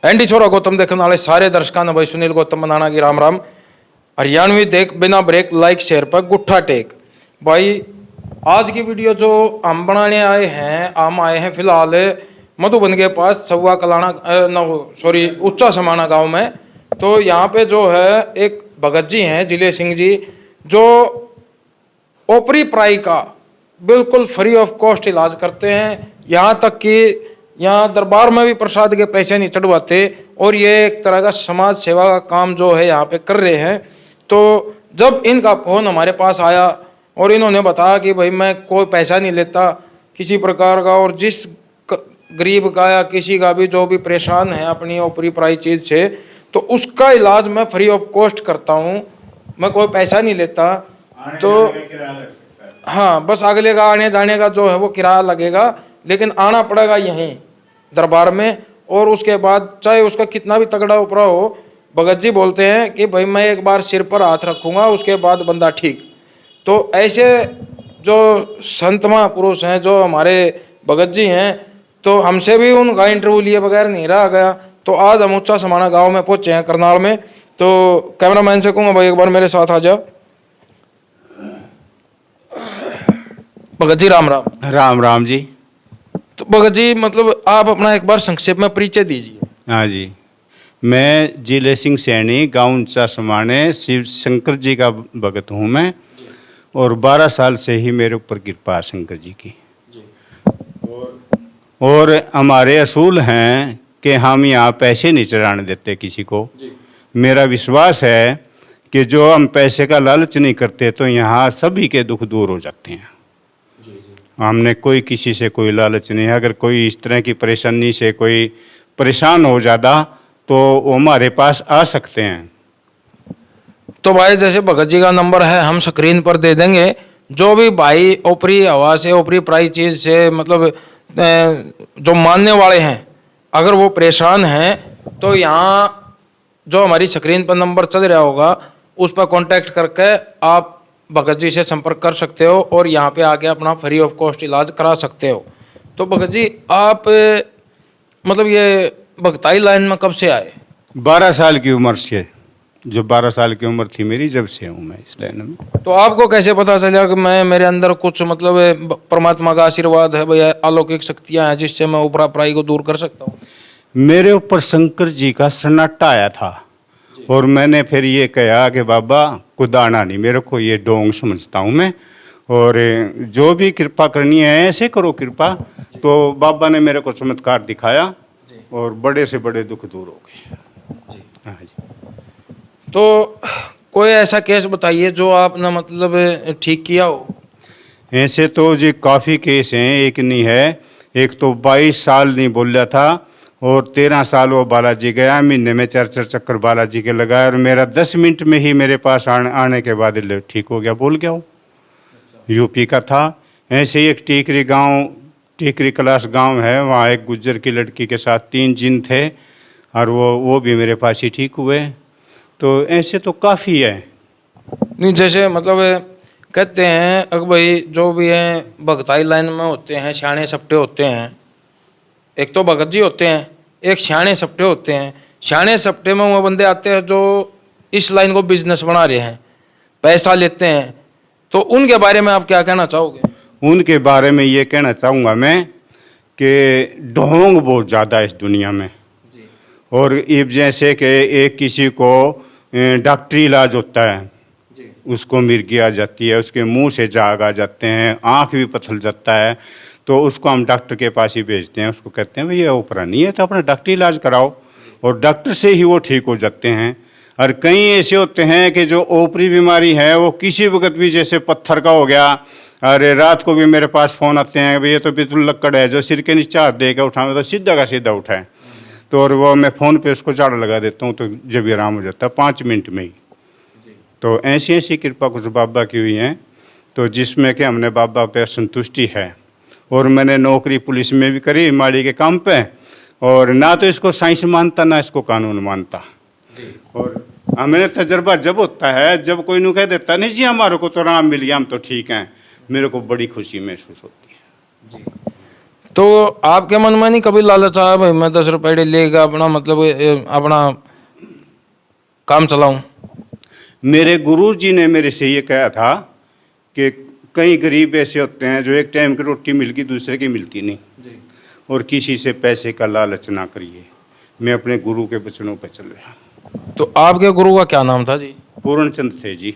Andy छोरा गौतम देखने वाले सारे दर्शकों ने भाई सुनील गौतम मनाना की राम राम। हरियाणवी देख बिना ब्रेक लाइक शेयर पर गुट्ठा टेक। भाई आज की वीडियो जो हम बनाने आए हैं, हम आए हैं फिलहाल मधुबन के पास सवा कलाना उच्चा समाना गांव में। तो यहाँ पे जो है एक भगत जी हैं जिले सिंह जी, जो ओपरी प्राई का बिल्कुल फ्री ऑफ कॉस्ट इलाज करते हैं। यहाँ तक कि यहाँ दरबार में भी प्रसाद के पैसे नहीं चढ़वाते, और ये एक तरह का समाज सेवा का काम जो है यहाँ पे कर रहे हैं। तो जब इनका फोन हमारे पास आया और इन्होंने बताया कि भाई मैं कोई पैसा नहीं लेता किसी प्रकार का, और जिस गरीब का या किसी का भी जो भी परेशान है अपनी ओपरी प्राई चीज़ से, तो उसका इलाज मैं फ्री ऑफ कॉस्ट करता हूँ, मैं कोई पैसा नहीं लेता। तो हाँ, बस अगले का आने जाने का जो है वो किराया लगेगा, लेकिन आना पड़ेगा यहीं दरबार में। और उसके बाद चाहे उसका कितना भी तगड़ा उपरा हो, भगत जी बोलते हैं कि भाई मैं एक बार सिर पर हाथ रखूँगा उसके बाद बंदा ठीक। तो ऐसे जो संत महापुरुष हैं जो हमारे भगत जी हैं, तो हमसे भी उनका इंटरव्यू लिए बगैर नहीं रहा गया। तो आज हम उच्चा समाना गांव में पहुंचे हैं करनाल में। तो कैमरामैन से कहूँगा भाई एक बार मेरे साथ आ जाओ। भगत जी राम राम। राम राम जी। तो भगत जी मतलब आप अपना एक बार संक्षेप में परिचय दीजिए। हाँ जी, मैं जिले सिंह सैनी गाँव ऊंचा समाने शिव शंकर जी का भगत हूँ मैं, और 12 साल से ही मेरे ऊपर कृपा है शंकर जी की। और हमारे असूल हैं कि हम यहाँ पैसे नहीं चढ़ाने देते किसी को। मेरा विश्वास है कि जो हम पैसे का लालच नहीं करते तो यहाँ सभी के दुख दूर हो जाते हैं। हमने कोई किसी से कोई लालच नहीं है। अगर कोई इस तरह की परेशानी से कोई परेशान हो जाता तो वो हमारे पास आ सकते हैं। तो भाई जैसे भगत जी का नंबर है हम स्क्रीन पर दे देंगे। जो भी भाई ओपरी हवा से ओपरी प्राई चीज़ से मतलब जो मानने वाले हैं, अगर वो परेशान हैं तो यहाँ जो हमारी स्क्रीन पर नंबर चल रहा होगा उस पर कांटेक्ट करके आप भगत जी से संपर्क कर सकते हो और यहाँ पे आके अपना फ्री ऑफ कॉस्ट इलाज करा सकते हो। तो भगत जी आप मतलब ये भगताई लाइन में कब से आए? 12 साल की उम्र से, जो 12 साल की उम्र थी मेरी जब से हूँ मैं इस लाइन में। तो आपको कैसे पता चला कि मैं मेरे अंदर कुछ मतलब परमात्मा का आशीर्वाद है भैया, अलौकिक शक्तियाँ हैं जिससे मैं ऊपरा पराई को दूर कर सकता हूँ? मेरे ऊपर शंकर जी का सन्नाटा आया था और मैंने फिर ये कहा कि बाबा कुदाना नहीं, मेरे को ये डोंग समझता हूँ मैं, और जो भी कृपा करनी है ऐसे करो कृपा। तो बाबा ने मेरे को चमत्कार दिखाया और बड़े से बड़े दुख दूर हो गए। हाँ जी। तो कोई ऐसा केस बताइए जो आपने मतलब ठीक किया हो। ऐसे तो जी काफ़ी केस हैं, एक नहीं है। एक तो 22 साल नहीं बोला था और 13 साल वो बालाजी गया, महीने में 4-4 चक्कर बालाजी के लगाए, और मेरा 10 मिनट में ही मेरे पास आने के बाद ठीक हो गया, बोल गया वो। यूपी का था। ऐसे ही एक टीकरी क्लास गांव है, वहाँ एक गुज्जर की लड़की के साथ 3 जिन थे और वो भी मेरे पास ही ठीक हुए। तो ऐसे तो काफ़ी है। नहीं जैसे मतलब कहते हैं अगर भाई जो भी हैं भगताई लाइन में होते हैं सियाने सपटे होते हैं। एक तो भगत जी होते हैं, एक सियाने सपटे होते हैं। सियाने सपटे में वो बंदे आते हैं जो इस लाइन को बिजनेस बना रहे हैं, पैसा लेते हैं। तो उनके बारे में आप क्या कहना चाहोगे? उनके बारे में ये कहना चाहूँगा मैं कि ढोंग बहुत ज़्यादा है इस दुनिया में। और अब जैसे कि एक किसी को डॉक्टरी इलाज होता है, उसको मिर्गी आ जाती है, उसके मुंह से झाग आ जाते हैं, आँख भी पथल जाता है, तो उसको हम डॉक्टर के पास ही भेजते हैं। उसको कहते हैं भैया ऊपरा नहीं है तो अपना डॉक्टरी इलाज कराओ, और डॉक्टर से ही वो ठीक हो जाते हैं। और कई ऐसे होते हैं कि जो ओपरी बीमारी है वो किसी वक्त भी, जैसे पत्थर का हो गया, अरे रात को भी मेरे पास फ़ोन आते हैं भैया तो पितुल लक्कड़ है, जो सिर के नीचे हाथ दे के उठाए तो सीधा का सीधा उठाए। तो और वो मैं फ़ोन पे उसको झाड़ लगा देता हूँ तो जब भी आराम हो जाता है 5 मिनट में ही। तो ऐसी ऐसी कृपा कुछ बाबा की हुई हैं, तो जिसमें कि हमने बाबा पे संतुष्टि है। और मैंने नौकरी पुलिस में भी करी माली के काम पे, और ना तो इसको साइंस मानता ना इसको कानून मानता। और हमें तजर्बा जब होता है जब कोई नु कह देता नहीं जी हमारे को तो आराम मिल गया, हम तो ठीक हैं, मेरे को बड़ी खुशी महसूस होती है। तो आपके मन में नहीं कभी लालच आया भाई मैं 10 रुपये लेगा अपना मतलब अपना काम चलाऊं? मेरे गुरु जी ने मेरे से ये कहा था कि कई गरीब ऐसे होते हैं जो एक टाइम की रोटी मिल गई दूसरे की मिलती नहीं, और किसी से पैसे का लालच ना करिए। मैं अपने गुरु के वचनों पर चल रहा। तो आपके गुरु का क्या नाम था जी? पूर्णचंद थे जी।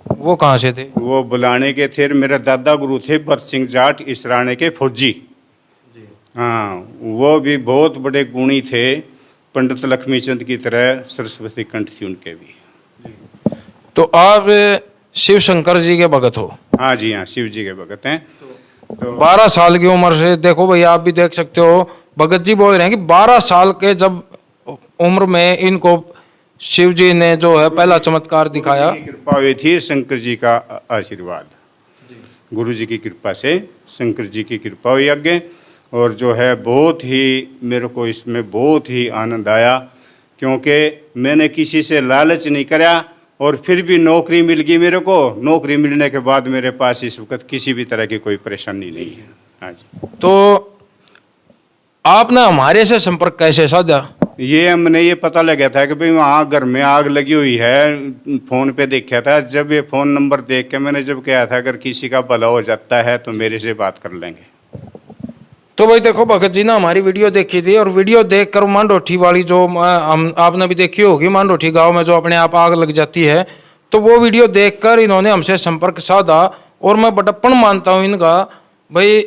वो कहाँ से थे? वो बुलाने के थे। मेरा दादा गुरु थे भरत सिंह जाट इसराने के फौजी। हाँ, वो भी बहुत बड़े गुणी थे, पंडित लक्ष्मीचंद की तरह सरस्वती कंठ थी उनके भी। तो आप शिव शंकर जी के भगत हो? हाँ जी, हाँ, शिव जी के भगत हैं। तो 12 साल की उम्र से देखो भाई, आप भी देख सकते हो, भगत जी बोल रहे हैं कि 12 साल के जब उम्र में इनको शिव जी ने जो है पहला चमत्कार दिखाया। कृपा हुई थी, शंकर जी का आशीर्वाद, गुरु जी की कृपा से शंकर जी की कृपा हुई आगे। और जो है बहुत ही मेरे को इसमें बहुत ही आनंद आया, क्योंकि मैंने किसी से लालच नहीं करा और फिर भी नौकरी मिल गई मेरे को। नौकरी मिलने के बाद मेरे पास इस वक्त किसी भी तरह की कोई परेशानी नहीं है। हाँ जी। तो आपने हमारे से संपर्क कैसे साधा? ये हमने ये पता लगा था कि भाई वहाँ घर में आग लगी हुई है, फ़ोन पे देखा था। जब ये फ़ोन नंबर देख के मैंने जब कहा था अगर किसी का भला हो जाता है तो मेरे से बात कर लेंगे। तो भाई देखो, भगत जी ने हमारी वीडियो देखी थी और वीडियो देखकर मांडोठी वाली जो हम आपने भी देखी होगी, मांडोठी गांव में जो अपने आप आग लग जाती है, तो वो वीडियो देखकर इन्होंने हमसे संपर्क साधा। और मैं बड़प्पन मानता हूँ इनका। भाई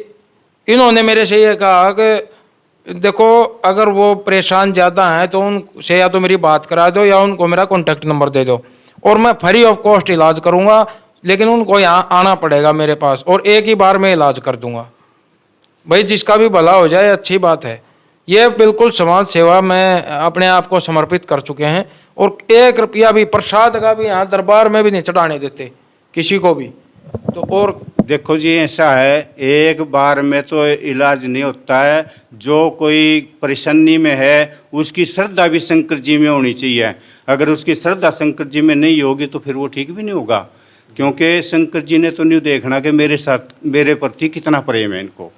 इन्होंने मेरे से ये कहा कि देखो अगर वो परेशान ज़्यादा हैं तो उनसे या तो मेरी बात करा दो या उनको मेरा कॉन्टैक्ट नंबर दे दो और मैं फ्री ऑफ कॉस्ट इलाज करूँगा, लेकिन उनको यहाँ आना पड़ेगा मेरे पास और एक ही बार में इलाज कर दूँगा। भाई जिसका भी भला हो जाए अच्छी बात है। ये बिल्कुल समाज सेवा में अपने आप को समर्पित कर चुके हैं और 1 रुपया भी प्रसाद का भी यहाँ दरबार में भी नहीं चढ़ाने देते किसी को भी। तो और देखो जी, ऐसा है, एक बार में तो इलाज नहीं होता है। जो कोई परेशानी में है उसकी श्रद्धा भी शंकर जी में होनी चाहिए। अगर उसकी श्रद्धा शंकर जी में नहीं होगी तो फिर वो ठीक भी नहीं होगा, क्योंकि शंकर जी ने तो नहीं देखना कि मेरे साथ मेरे प्रति कितना प्रेम है इनको।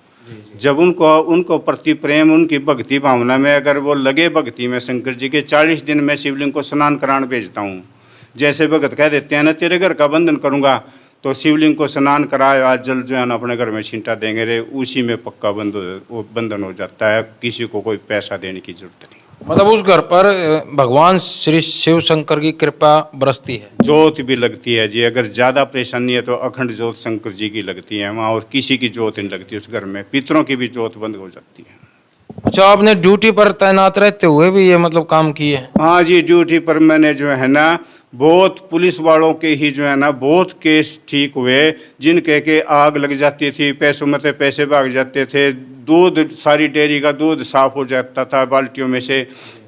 जब उनको प्रति प्रेम, उनकी भक्ति भावना में अगर वो लगे भक्ति में शंकर जी के, 40 दिन में शिवलिंग को स्नान कराने भेजता हूँ। जैसे भगत कह देते हैं ना, तेरे घर का बंधन करूँगा, तो शिवलिंग को स्नान कराए आज जल जो है ना अपने घर में छिंटा देंगे रे, उसी में पक्का बंधन हो जाता है। किसी को कोई पैसा देने की जरूरत नहीं। मतलब उस घर पर भगवान श्री शिव शंकर की कृपा बरसती है, जोत भी लगती है जी। अगर ज़्यादा परेशानी है तो अखंड जोत शंकर जी की लगती है वहाँ, और किसी की जोत नहीं लगती उस घर में। पितरों की भी जोत बंद हो जाती है। अच्छा, आपने ड्यूटी पर तैनात रहते हुए भी ये मतलब काम किए? हाँ जी, ड्यूटी पर मैंने जो है ना बहुत पुलिस वालों के ही जो है ना बहुत केस ठीक हुए, जिनके के आग लग जाती थी, पैसों में से पैसे भाग जाते थे, दूध सारी डेयरी का दूध साफ हो जाता था बाल्टियों में से।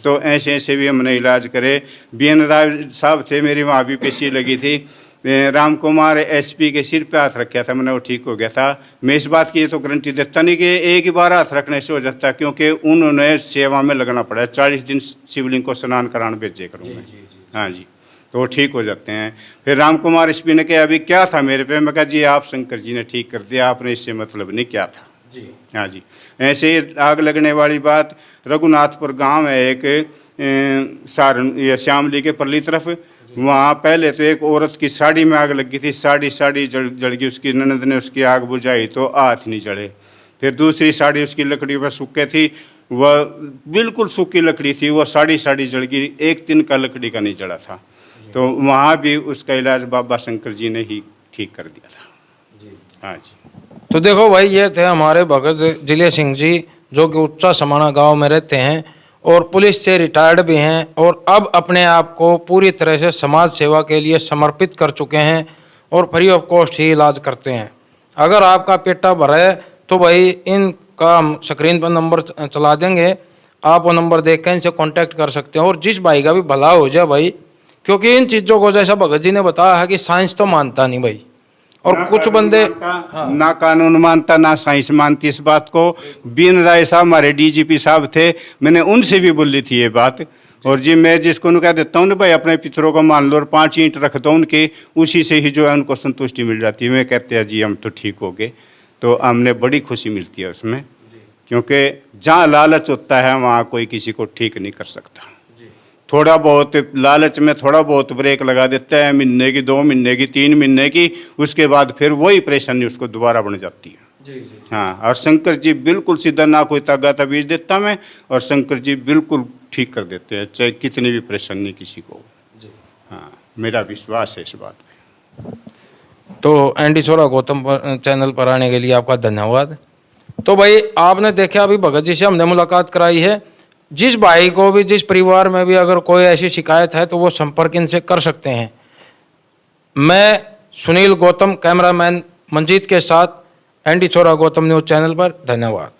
तो ऐसे ऐसे भी हमने इलाज करे। BN राव साहब थे, मेरी वहाँ भी पेशी लगी थी। राम कुमार SP के सिर पे हाथ रखा था मैंने, वो ठीक हो गया था। मैं इस बात की तो गारंटी देता नहीं कि एक ही बार हाथ रखने से हो जाता, क्योंकि उन्होंने सेवा में लगना पड़ा। 40 दिन शिवलिंग को स्नान कराने भेजे करूँगा। हाँ जी, तो वो ठीक हो जाते हैं। फिर राम कुमार SP ने कहा अभी क्या था मेरे पे? मैं कहा जी आप शंकर जी ने ठीक कर दिया, आपने इससे मतलब नहीं क्या था जी। हाँ जी, ऐसे ही आग लगने वाली बात, रघुनाथपुर गांव है एक सारण श्यामली के परली तरफ। वहाँ पहले तो एक औरत की साड़ी में आग लगी थी, साड़ी जल गई। उसकी ननद ने उसकी आग बुझाई तो हाथ नहीं जले। फिर दूसरी साड़ी उसकी लकड़ी पर सूखे थी, वह बिल्कुल सूखी लकड़ी थी, वह साड़ी जल गई, 1 दिन का लकड़ी का नहीं जला था। तो वहाँ भी उसका इलाज बाबा शंकर जी ने ही ठीक कर दिया था। हाँ जी। तो देखो भाई, ये थे हमारे भगत जिले सिंह जी, जो कि उच्चा समाना गांव में रहते हैं और पुलिस से रिटायर्ड भी हैं और अब अपने आप को पूरी तरह से समाज सेवा के लिए समर्पित कर चुके हैं और फ्री ऑफ कॉस्ट ही इलाज करते हैं। अगर आपका पेटा भरा है तो भाई इनका हम स्क्रीन पर नंबर चला देंगे, आप वो नंबर देख कर इनसे कॉन्टैक्ट कर सकते हैं। और जिस भाई का भी भला हो जाए भाई, क्योंकि इन चीज़ों को जैसा भगत जी ने बताया है कि साइंस तो मानता नहीं भाई, और कुछ बंदे ना कानून मानता ना साइंस मानती इस बात को। BN राय साहब हमारे DGP साहब थे, मैंने उनसे भी बोली थी ये बात। और जी मैं जिसको कह देता हूँ ना भाई अपने पितरों को मान लो और 5 ईंट रख दो उनके, उसी से ही जो है उनको संतुष्टि मिल जाती है। वे कहते हैं जी हम तो ठीक हो गए, तो हमने बड़ी खुशी मिलती है उसमें। क्योंकि जहाँ लालच होता है वहाँ कोई किसी को ठीक नहीं कर सकता। थोड़ा बहुत लालच में थोड़ा बहुत ब्रेक लगा देता है, महीने की, 2 महीने की, 3 महीने की, उसके बाद फिर वही परेशानी उसको दोबारा बन जाती है। हाँ, और शंकर जी बिल्कुल सीधा, ना कोई तागा तवीज देता मैं, और शंकर जी बिल्कुल ठीक कर देते हैं, चाहे कितनी भी परेशानी किसी को। हाँ, मेरा विश्वास है इस बात पे। तो एनडी छोरा गौतम चैनल पर आने के लिए आपका धन्यवाद। तो भाई आपने देखा अभी भगत जी से हमने मुलाकात कराई है। जिस भाई को भी, जिस परिवार में भी अगर कोई ऐसी शिकायत है तो वो संपर्क इनसे कर सकते हैं। मैं सुनील गौतम, कैमरामैन मंजीत के साथ, एनडी छोरा गौतम न्यूज़ चैनल पर। धन्यवाद।